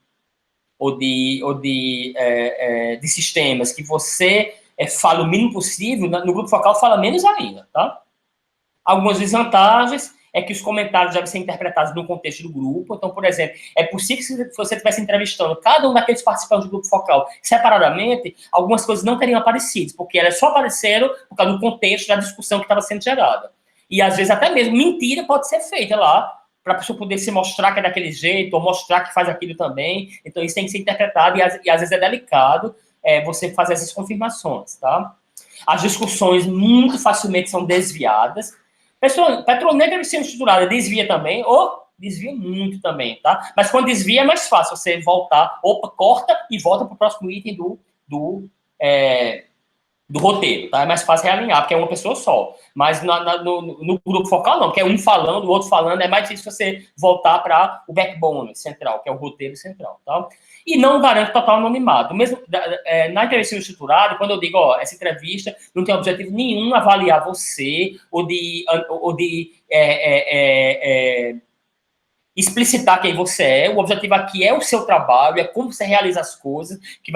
sistemas, que você fala o mínimo possível, no grupo focal fala menos ainda, tá? Algumas desvantagens é que os comentários devem ser interpretados no contexto do grupo. Então, por exemplo, é possível que se você estivesse entrevistando cada um daqueles participantes do grupo focal separadamente, algumas coisas não teriam aparecido, porque elas só apareceram por causa do contexto da discussão que estava sendo gerada. E, às vezes, até mesmo mentira pode ser feita lá, para a pessoa poder se mostrar que é daquele jeito, ou mostrar que faz aquilo também. Então, isso tem que ser interpretado, e às vezes é delicado você fazer essas confirmações, tá? As discussões muito facilmente são desviadas. Petrolina deve ser estruturada, desvia também, ou desvia muito também, tá? Mas quando desvia é mais fácil você voltar, corta e volta para o próximo item do roteiro, tá? É mais fácil realinhar, porque é uma pessoa só. Mas no grupo focal, não, porque é um falando, o outro falando, é mais difícil você voltar para o backbone central, que é o roteiro central, tá? E não garante total anonimato. Mesmo na entrevista estruturada, quando eu digo, essa entrevista não tem objetivo nenhum avaliar você, ou de explicitar quem você é. O objetivo aqui é o seu trabalho, é como você realiza as coisas, que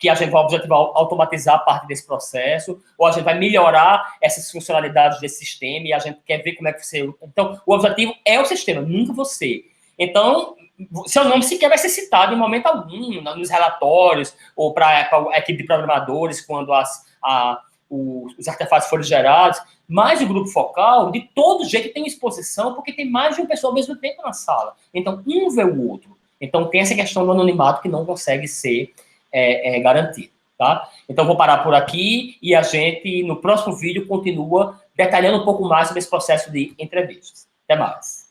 a gente vai objetivar automatizar parte desse processo, ou a gente vai melhorar essas funcionalidades desse sistema, e a gente quer ver como é que você... Então, o objetivo é o sistema, nunca você. Então, seu nome sequer vai ser citado em momento algum, nos relatórios, ou para a equipe de programadores, quando os artefatos foram gerados, mais o grupo focal, de todo jeito tem exposição, porque tem mais de uma pessoa ao mesmo tempo na sala. Então, um vê o outro. Então, tem essa questão do anonimato que não consegue ser garantido, tá? Então, vou parar por aqui e a gente, no próximo vídeo, continua detalhando um pouco mais sobre esse processo de entrevistas. Até mais.